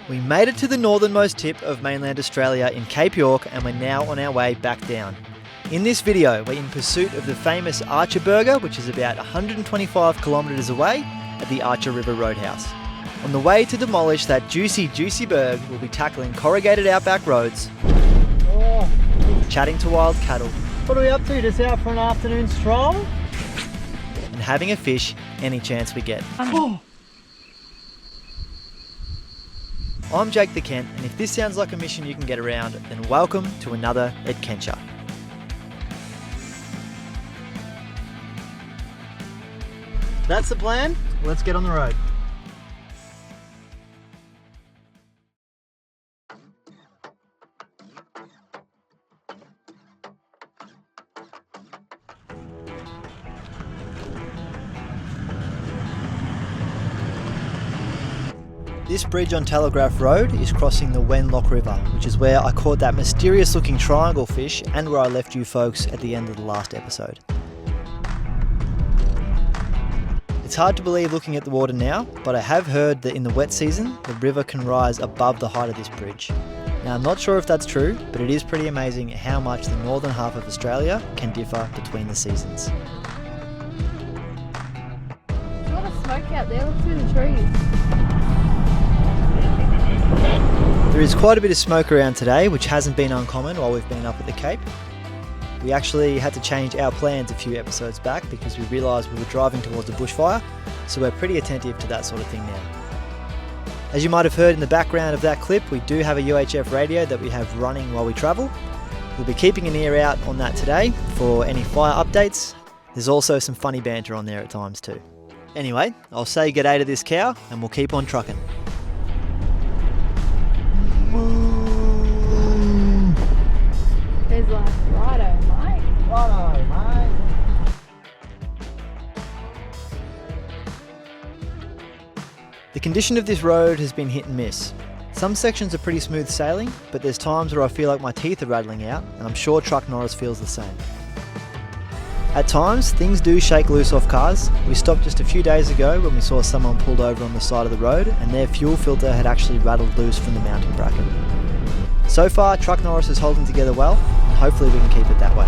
We made it to the northernmost tip of mainland Australia in Cape York, and we're now on our way back down. In this video, we're in pursuit of the famous Archer Burger, which is about 125 kilometres away at the Archer River Roadhouse. On the way to demolish that juicy burg, we'll be tackling corrugated outback roads, chatting to wild cattle. What are we up to? Just out for an afternoon stroll? And having a fish any chance we get. I'm Jake the Kent, and if this sounds like a mission you can get around, then welcome to another Adkenture. That's the plan. Let's get on the road. This bridge on Telegraph Road is crossing the Wenlock River, which is where I caught that mysterious looking triangle fish and where I left you folks at the end of the last episode. It's hard to believe looking at the water now, but I have heard that in the wet season, the river can rise above the height of this bridge. Now I'm not sure if that's true, but it is pretty amazing how much the northern half of Australia can differ between the seasons. There's a lot of smoke out there, look through the trees. There is quite a bit of smoke around today, which hasn't been uncommon while we've been up at the Cape. We actually had to change our plans a few episodes back because we realised we were driving towards a bushfire, so we're pretty attentive to that sort of thing now. As you might have heard in the background of that clip, we do have a UHF radio that we have running while we travel. We'll be keeping an ear out on that today for any fire updates. There's also some funny banter on there at times too. Anyway, I'll say g'day to this cow and we'll keep on trucking. There's like, righto, mate. Righto, mate. The condition of this road has been hit and miss. Some sections are pretty smooth sailing, but there's times where I feel like my teeth are rattling out, and I'm sure Truck Norris feels the same. At times, things do shake loose off cars. We stopped just a few days ago when we saw someone pulled over on the side of the road, and their fuel filter had actually rattled loose from the mounting bracket. So far, Truck Norris is holding together well, and hopefully we can keep it that way.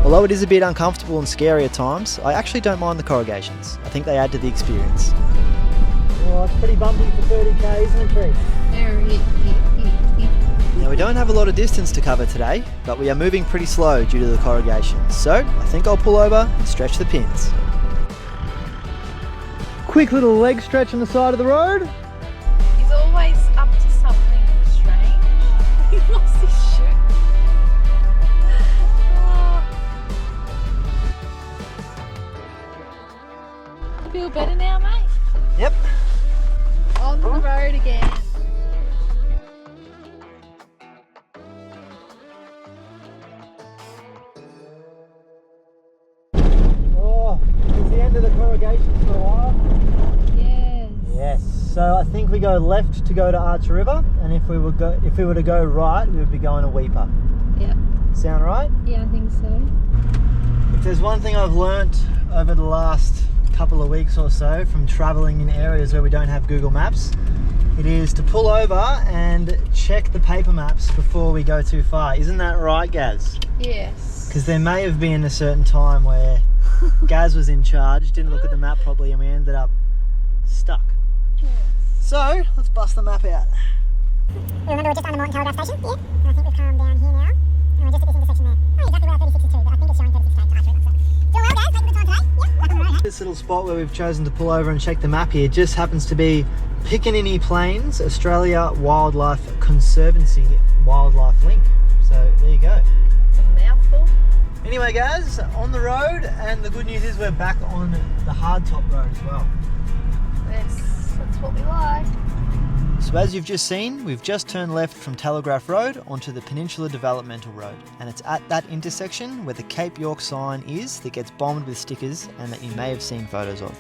Although it is a bit uncomfortable and scary at times, I actually don't mind the corrugations. I think they add to the experience. Oh, it's pretty bumpy for 30k, isn't it, Very. Now we don't have a lot of distance to cover today, but we are moving pretty slow due to the corrugations, so I think I'll pull over and stretch the pins. Quick little leg stretch on the side of the road. He's always up to something strange. He lost his shirt. Feel better now, mate? Yep. On the road again. Oh, it's the end of the corrugations for a while. Yes. Yes. So I think we go left to go to Archer River, and if we were to go right, we would be going to Weeper. Yep. Sound right? Yeah, I think so. If there's one thing I've learnt over the last couple of weeks or so from travelling in areas where we don't have Google Maps, it is to pull over and check the paper maps before we go too far. Isn't that right, Gaz? Yes. Because there may have been a certain time where Gaz was in charge, didn't look at the map properly, and we ended up stuck. Yes. So, let's bust the map out. Remember we're just on the Moreton Telegraph Station? Yeah. And I think we've come down here now. And we're just at this intersection there. Oh, exactly where 36 is too, but I think it's showing 36 to Archer River. So, well guys, taking the time today. Yeah, back on the road, huh? This little spot where we've chosen to pull over and check the map here just happens to be Piccaninny Plains Australia Wildlife Conservancy Wildlife Link. So, there you go. It's a mouthful. Anyway guys, on the road, and the good news is we're back on the hardtop road as well. That's what we like. So as you've just seen, we've just turned left from Telegraph Road onto the Peninsula Developmental Road, and it's at that intersection where the Cape York sign is that gets bombed with stickers and that you may have seen photos of.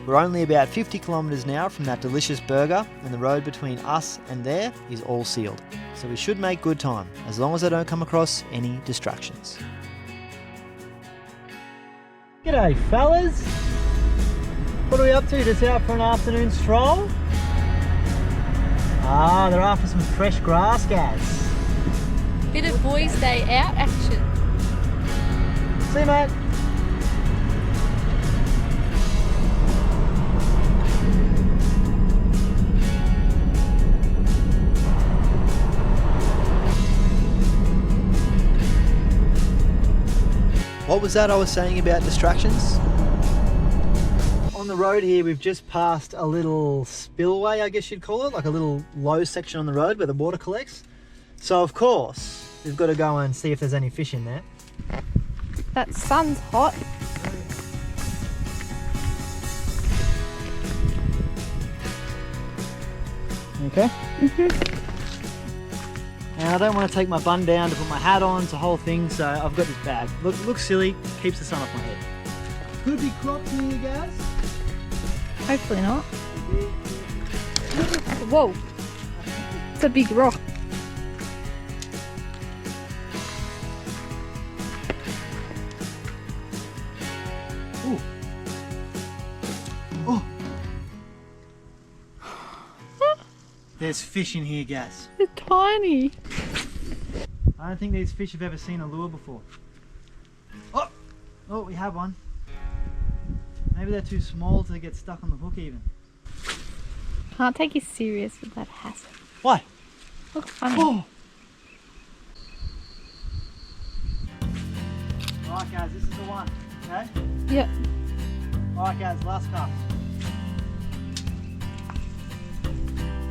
We're only about 50 kilometres now from that delicious burger, and the road between us and there is all sealed. So we should make good time, as long as I don't come across any distractions. G'day fellas! What are we up to? Just out for an afternoon stroll? Ah, they're after some fresh grass, guys. Bit of boys' day out action. See you, mate. What was that I was saying about distractions? On the road here, we've just passed a little spillway, I guess you'd call it, like a little low section on the road where the water collects. So of course, we've got to go and see if there's any fish in there. That sun's hot. Okay. And I don't want to take my bun down to put my hat on, it's a whole thing, so I've got this bag. Looks silly, keeps the sun off my head. Could be crops in here, guys. Hopefully not. Whoa. It's a big rock. Ooh. Oh. There's fish in here, guys. They're tiny. I don't think these fish have ever seen a lure before. Oh, oh, we have one. Maybe they're too small to get stuck on the hook even. Can't take you serious with that hassle. What? Look funny. Oh. Alright guys, this is the one, okay? Yep. Alright guys, last cast.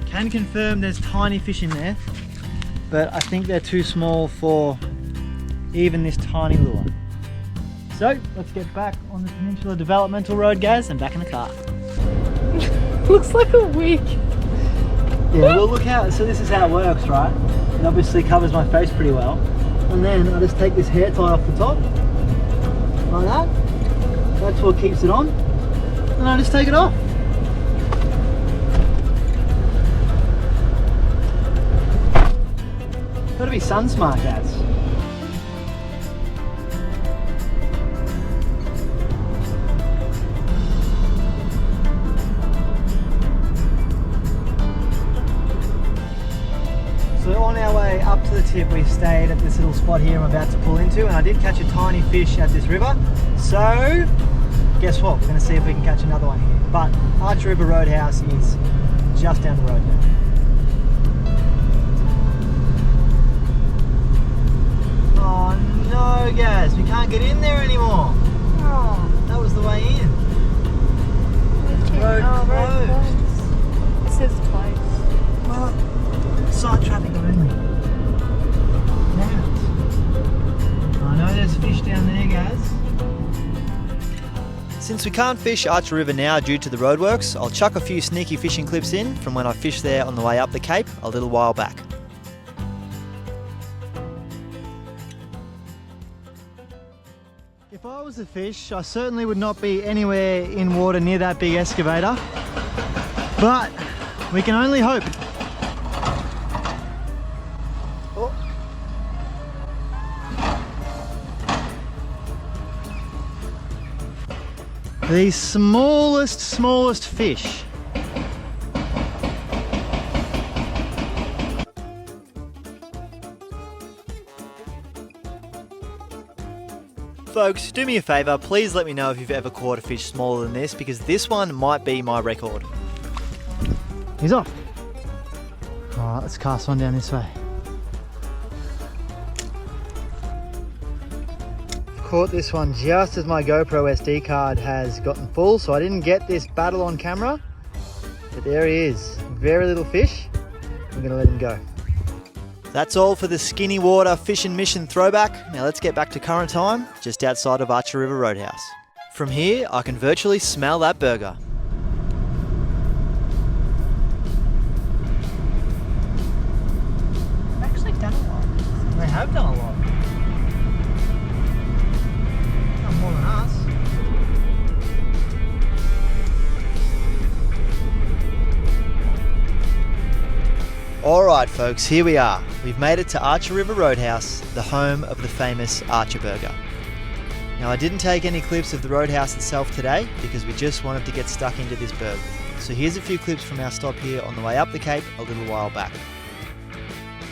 Can confirm there's tiny fish in there, but I think they're too small for even this tiny lure. So, let's get back on the Peninsula Developmental Road, guys, and back in the car. Looks like a wig. Yeah, well look how, so this is how it works, right? It obviously covers my face pretty well. And then I just take this hair tie off the top, like that. That's what keeps it on. And I just take it off. Gotta be sun smart, guys. So on our way up to the tip, we stayed at this little spot here I'm about to pull into, and I did catch a tiny fish at this river. So guess what? We're going to see if we can catch another one here. But Archer River Roadhouse is just down the road now. Oh no, guys, we can't get in there anymore. Oh, that was the way in. Road closed. It says closed. What? Side traffic only. Now. I know there's fish down there, guys. Since we can't fish Archer River now due to the roadworks, I'll chuck a few sneaky fishing clips in from when I fished there on the way up the Cape a little while back. If I was a fish, I certainly would not be anywhere in water near that big excavator. But we can only hope. Oh. The smallest fish. Folks, do me a favour, please let me know if you've ever caught a fish smaller than this, because this one might be my record. He's off. Alright, let's cast on down this way. Caught this one just as my GoPro SD card has gotten full, so I didn't get this battle on camera. But there he is. Very little fish. I'm going to let him go. That's all for the skinny water fish and mission throwback. Now let's get back to current time, just outside of Archer River Roadhouse. From here, I can virtually smell that burger. They've actually done a lot. They have done a lot. Not more than us. Alright folks, here we are. We've made it to Archer River Roadhouse, the home of the famous Archer Burger. Now I didn't take any clips of the Roadhouse itself today because we just wanted to get stuck into this burger. so here's a few clips from our stop here on the way up the Cape a little while back.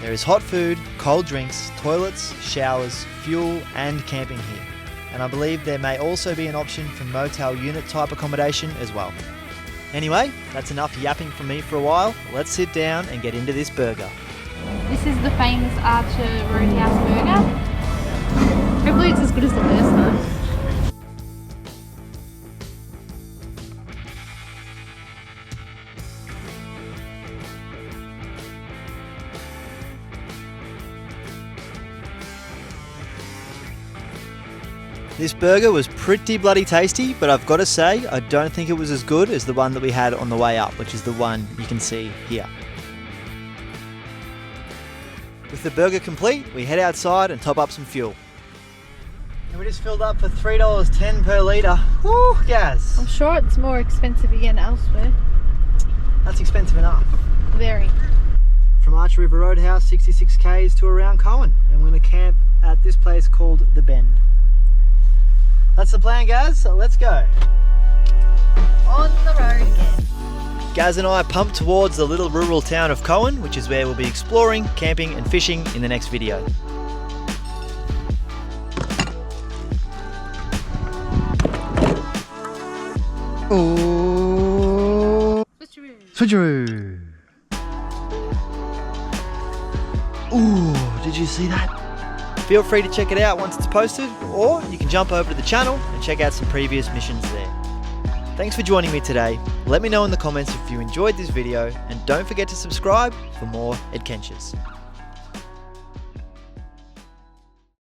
There is hot food, cold drinks, toilets, showers, fuel and camping here. And I believe there may also be an option for motel unit type accommodation as well. Anyway, that's enough yapping from me for a while. Let's sit down and get into this burger. This is the famous Archer Roadhouse burger. Hopefully it's as good as the first one. This burger was pretty bloody tasty, but I've got to say, I don't think it was as good as the one that we had on the way up, which is the one you can see here. With the burger complete, we head outside and top up some fuel. And we just filled up for $3.10 per litre. Woo, Gaz! I'm sure it's more expensive again elsewhere. That's expensive enough. Very. From Archer River Roadhouse, 66 k's to around Cohen. And we're going to camp at this place called The Bend. That's the plan, Gaz, so let's go. On the road again. Gaz and I pumped towards the little rural town of Cohen, which is where we'll be exploring, camping and fishing in the next video. Ooh. Switcheroo. Ooh, did you see that? Feel free to check it out once it's posted, or you can jump over to the channel and check out some previous missions there. Thanks for joining me today. Let me know in the comments if you enjoyed this video, and don't forget to subscribe for more adventures.